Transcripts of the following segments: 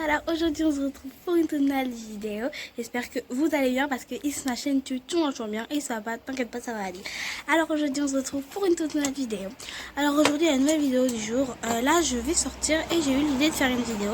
Alors aujourd'hui on se retrouve pour une nouvelle vidéo. J'espère que vous allez bien parce que ici ma chaîne tu tout marche bien et ça va, t'inquiète pas, ça va aller. Alors aujourd'hui on se retrouve pour une toute nouvelle vidéo. Alors aujourd'hui la nouvelle vidéo du jour, là je vais sortir et j'ai eu l'idée de faire une vidéo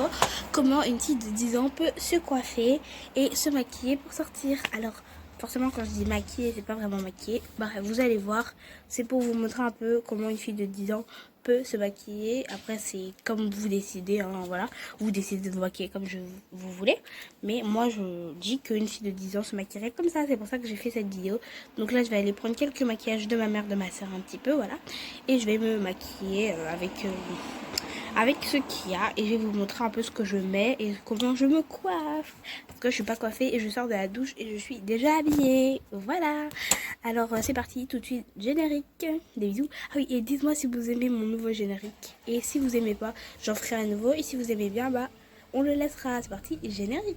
comment une fille de 10 ans peut se coiffer et se maquiller pour sortir. Alors forcément quand je dis maquiller, c'est pas vraiment maquiller. Bref, vous allez voir, c'est pour vous montrer un peu comment une fille de 10 ans peut se maquiller. Après c'est comme vous décidez, hein, voilà. Vous décidez de vous maquiller comme vous voulez. Mais moi je dis qu'une fille de 10 ans se maquillerait comme ça. C'est pour ça que j'ai fait cette vidéo. Donc là je vais aller prendre quelques maquillages de ma mère, de ma soeur un petit peu, voilà. Et je vais me maquiller avec ce qu'il y a et je vais vous montrer un peu ce que je mets et comment je me coiffe parce que je suis pas coiffée et je sors de la douche et je suis déjà habillée, voilà. Alors c'est parti, tout de suite générique, des bisous. Ah oui, et dites-moi si vous aimez mon nouveau générique et si vous aimez pas, j'en ferai un nouveau et si vous aimez bien, bah on le laissera. C'est parti, générique.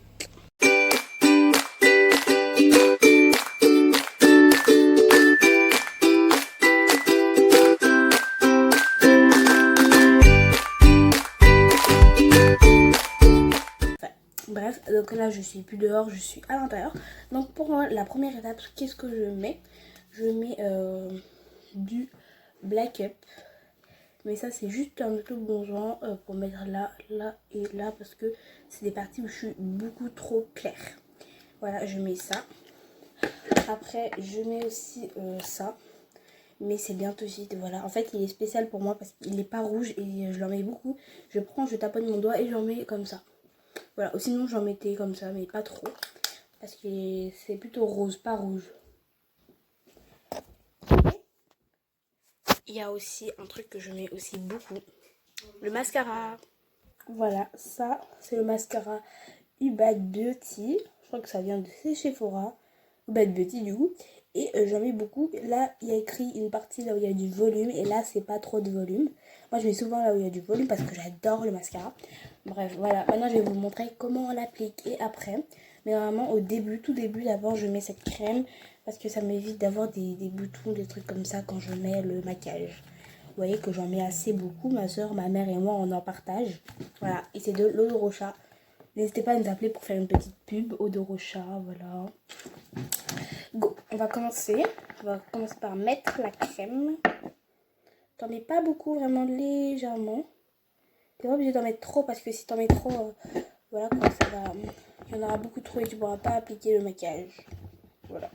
Bref, donc là je suis plus dehors, je suis à l'intérieur. Donc pour moi, la première étape, qu'est-ce que je mets? Je mets du Black Up. Mais ça c'est juste un peu bon genre pour mettre là, là et là parce que c'est des parties où je suis beaucoup trop claire. Voilà, je mets ça. Après je mets aussi ça. Mais c'est bien tout de suite, voilà. En fait il est spécial pour moi parce qu'il n'est pas rouge et je l'en mets beaucoup. Je prends, je tapote mon doigt et j'en mets comme ça. Voilà, ou sinon j'en mettais comme ça, mais pas trop. Parce que c'est plutôt rose, pas rouge. Il y a aussi un truc que je mets aussi beaucoup. Le mascara. Voilà, ça c'est le mascara Bad Beauty. Je crois que ça vient de chez Sephora. Bad Beauty du coup. Et j'en mets beaucoup. Là, il y a écrit une partie là où il y a du volume. Et là, c'est pas trop de volume. Moi, je mets souvent là où il y a du volume parce que j'adore le mascara. Bref, voilà. Maintenant, je vais vous montrer comment on l'applique et après. Mais normalement, au début, tout début, d'abord, je mets cette crème. Parce que ça m'évite d'avoir des boutons, des trucs comme ça quand je mets le maquillage. Vous voyez que j'en mets assez beaucoup. Ma soeur, ma mère et moi, on en partage. Voilà. Et c'est de l'eau de Rocha. N'hésitez pas à nous appeler pour faire une petite pub. Eau de Rocha, voilà. Go, on va commencer. On va commencer par mettre la crème. T'en mets pas beaucoup, vraiment légèrement. T'es pas obligé d'en mettre trop parce que si t'en mets trop, voilà quoi, ça va. Il y en aura beaucoup trop et tu pourras pas appliquer le maquillage. Voilà.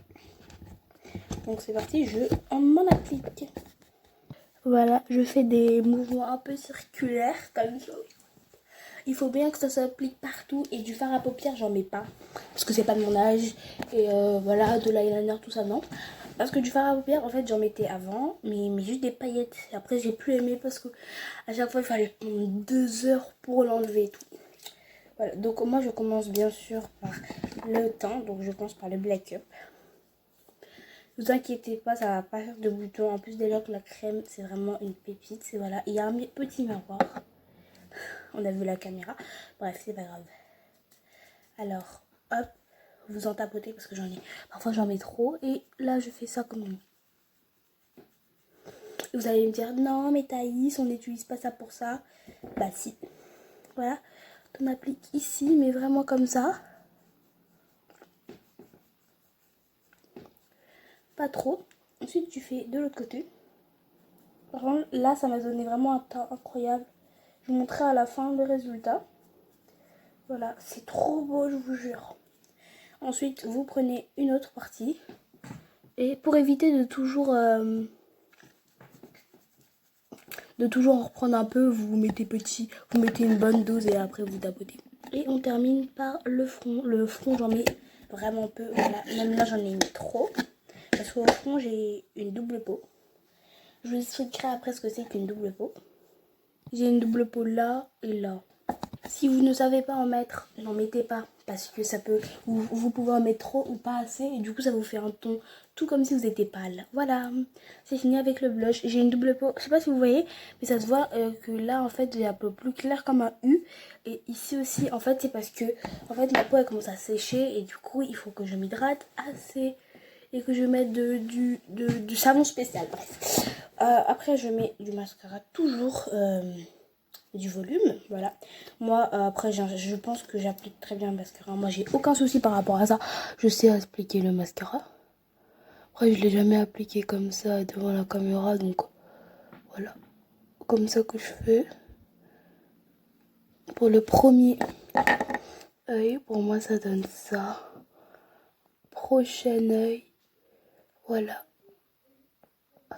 Donc c'est parti, je m'en applique. Voilà, je fais des mouvements un peu circulaires comme ça. Il faut bien que ça s'applique partout et du fard à paupières j'en mets pas parce que c'est pas de mon âge et voilà, de l'eyeliner tout ça non, parce que du fard à paupières en fait j'en mettais avant mais juste des paillettes et après j'ai plus aimé parce que à chaque fois il fallait prendre 2 heures pour l'enlever et tout. Voilà, donc moi je commence bien sûr par le teint, donc je commence par le Black Up. Ne vous inquiétez pas, ça va pas faire de boutons, en plus déjà que la crème c'est vraiment une pépite. C'est voilà, il y a un petit miroir. On a vu la caméra. Bref, c'est pas grave. Alors, hop, vous en tapotez parce que j'en ai. Parfois, j'en mets trop. Et là, je fais ça comme ça. Vous allez me dire, non, mais Thaïs, on n'utilise pas ça pour ça. Bah, si. Voilà. On applique ici, mais vraiment comme ça. Pas trop. Ensuite, tu fais de l'autre côté. Par contre, là, ça m'a donné vraiment un teint incroyable. Je vous montrerai à la fin le résultat. Voilà, c'est trop beau, je vous jure. Ensuite, vous prenez une autre partie. Et pour éviter de toujours en reprendre un peu, vous mettez petit, vous mettez une bonne dose et après vous tapotez. Et on termine par le front. Le front, j'en mets vraiment peu. Voilà, même là, j'en ai mis trop. Parce qu'au front, j'ai une double peau. Je vous expliquerai après ce que c'est qu'une double peau. J'ai une double peau là et là. Si vous ne savez pas en mettre, n'en mettez pas. Parce que ça peut, vous pouvez en mettre trop ou pas assez. Et du coup, ça vous fait un ton tout comme si vous étiez pâle. Voilà, c'est fini avec le blush. J'ai une double peau, je sais pas si vous voyez, mais ça se voit que là, en fait, j'ai un peu plus clair comme un U. Et ici aussi, en fait, c'est parce que en fait, ma peau, elle commence à sécher. Et du coup, il faut que je m'hydrate assez. Et que je mette du savon spécial. Bref. Après, je mets du mascara toujours du volume, voilà. Moi, après, je pense que j'applique très bien le mascara. Moi, j'ai aucun souci par rapport à ça. Je sais appliquer le mascara. Après, je l'ai jamais appliqué comme ça devant la caméra, donc voilà. Comme ça que je fais. Pour le premier œil, pour moi, ça donne ça. Prochain œil, voilà.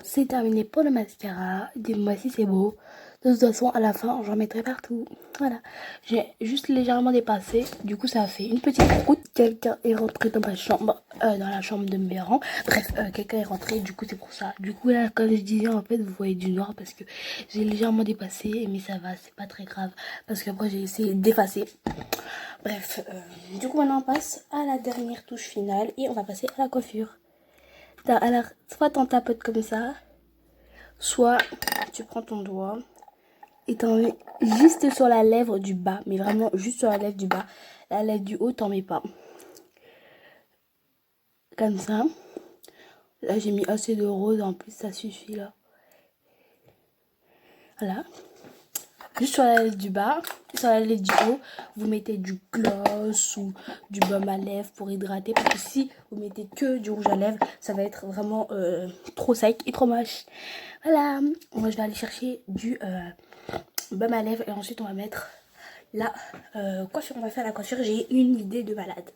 C'est terminé pour le mascara. Dis-moi si c'est beau. De toute façon, à la fin, j'en mettrai partout. Voilà. J'ai juste légèrement dépassé. Du coup, ça a fait une petite route. Quelqu'un est rentré dans ma chambre. Dans la chambre de mes parents. Bref, quelqu'un est rentré. Du coup, c'est pour ça. Du coup, là, comme je disais, en fait, vous voyez du noir parce que j'ai légèrement dépassé. Mais ça va, c'est pas très grave. Parce qu'après, j'ai essayé d'effacer. Bref, du coup, maintenant, on passe à la dernière touche finale. Et on va passer à la coiffure. Alors, soit t'en tapotes comme ça, soit tu prends ton doigt et t'en mets juste sur la lèvre du bas, mais vraiment juste sur la lèvre du bas. La lèvre du haut, t'en mets pas. Comme ça. Là, j'ai mis assez de rose, en plus, ça suffit là. Voilà. Juste sur la lèvre du bas, sur la lèvre du haut, vous mettez du gloss ou du baume à lèvres pour hydrater. Parce que si vous mettez que du rouge à lèvres, ça va être vraiment trop sec et trop moche. Voilà, moi je vais aller chercher du baume à lèvres et ensuite on va mettre la coiffure. On va faire la coiffure, j'ai une idée de malade.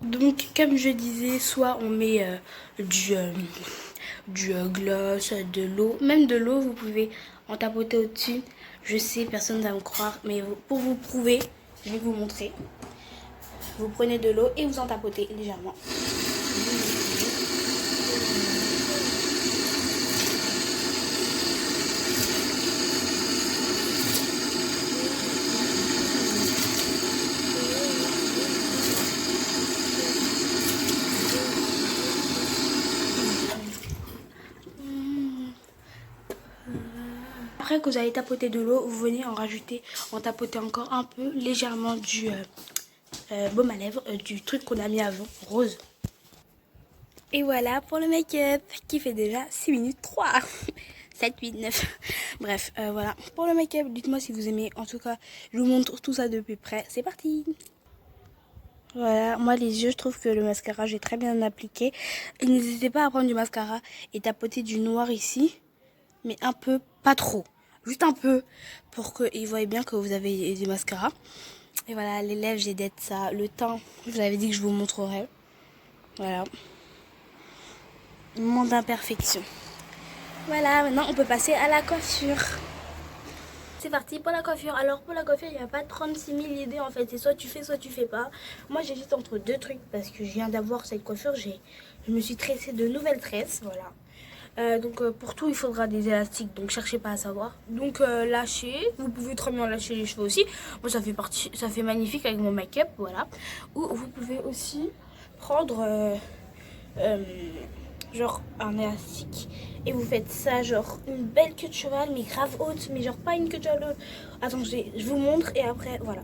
Donc comme je disais, soit on met du gloss, de l'eau, même de l'eau, vous pouvez en tapoter au-dessus. Je sais, personne ne va me croire, mais pour vous prouver, je vais vous montrer. Vous prenez de l'eau et vous en tapotez légèrement. Après que vous avez tapoté de l'eau, vous venez en tapoter encore un peu légèrement du baume à lèvres, du truc qu'on a mis avant, rose. Et voilà pour le make-up qui fait déjà 6 minutes 3. 7, 8, 9. Bref, voilà. Pour le make-up, dites-moi si vous aimez. En tout cas, je vous montre tout ça de plus près. C'est parti. Voilà, moi les yeux, je trouve que le mascara, j'ai très bien appliqué. Et n'hésitez pas à prendre du mascara et tapoter du noir ici. Mais un peu, pas trop. Juste un peu pour qu'ils voient bien que vous avez du mascara. Et voilà, les lèvres, j'ai d'être ça. Le teint, je vous avais dit que je vous montrerai. Voilà. Moment d'imperfection. Voilà, maintenant on peut passer à la coiffure. C'est parti pour la coiffure. Alors pour la coiffure, il n'y a pas 36 000 idées en fait. C'est soit tu fais, soit tu fais pas. Moi j'hésite entre deux trucs parce que je viens d'avoir cette coiffure. Je me suis tressé de nouvelles tresses, voilà. Donc pour tout il faudra des élastiques, donc cherchez pas à savoir. Donc lâchez, vous pouvez très bien lâcher les cheveux aussi. Moi ça fait magnifique avec mon make-up, voilà. Ou vous pouvez aussi prendre genre un élastique et vous faites ça, genre une belle queue de cheval mais grave haute, mais genre pas une queue de cheval. Attendez, je vous montre et après voilà.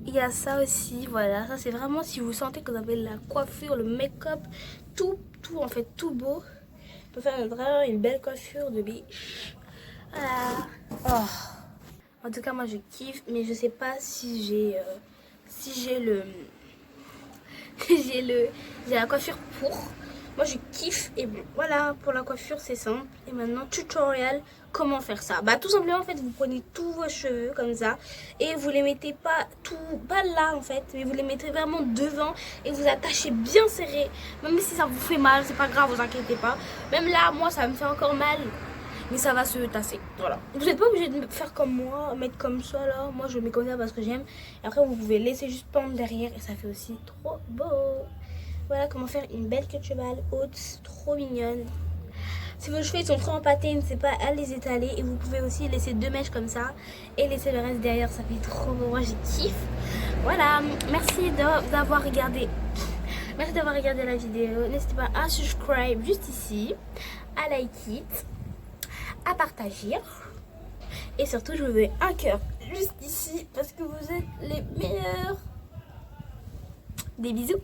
Il y a ça aussi, voilà, ça c'est vraiment si vous sentez que vous avez la coiffure, le make-up, tout en fait, tout beau. On peut faire vraiment une belle coiffure de biche. Voilà. Oh. En tout cas moi je kiffe, mais je sais pas si j'ai j'ai la coiffure pour. Moi je kiffe et bon voilà pour la coiffure c'est simple. Et maintenant tutoriel comment faire ça. Bah tout simplement en fait vous prenez tous vos cheveux comme ça et vous les mettez pas là en fait, mais vous les mettez vraiment devant et vous attachez bien serré. Même si ça vous fait mal, c'est pas grave, vous inquiétez pas. Même là moi ça me fait encore mal. Mais ça va se tasser, voilà. Vous n'êtes pas obligé de faire comme moi, mettre comme ça là. Moi je mets comme ça parce que j'aime. Et après vous pouvez laisser juste pendre derrière et ça fait aussi trop beau. Voilà comment faire une belle queue de cheval haute, trop mignonne. Si vos cheveux sont trop empâtés, n'hésitez pas à les étaler. Et vous pouvez aussi laisser 2 mèches comme ça et laisser le reste derrière, ça fait trop beau. Moi j'ai kiffe. Voilà, merci d'avoir regardé. Merci d'avoir regardé la vidéo. N'hésitez pas à subscribe juste ici, à like it, à partager et surtout je vous mets un cœur juste ici parce que vous êtes les meilleurs. Des bisous.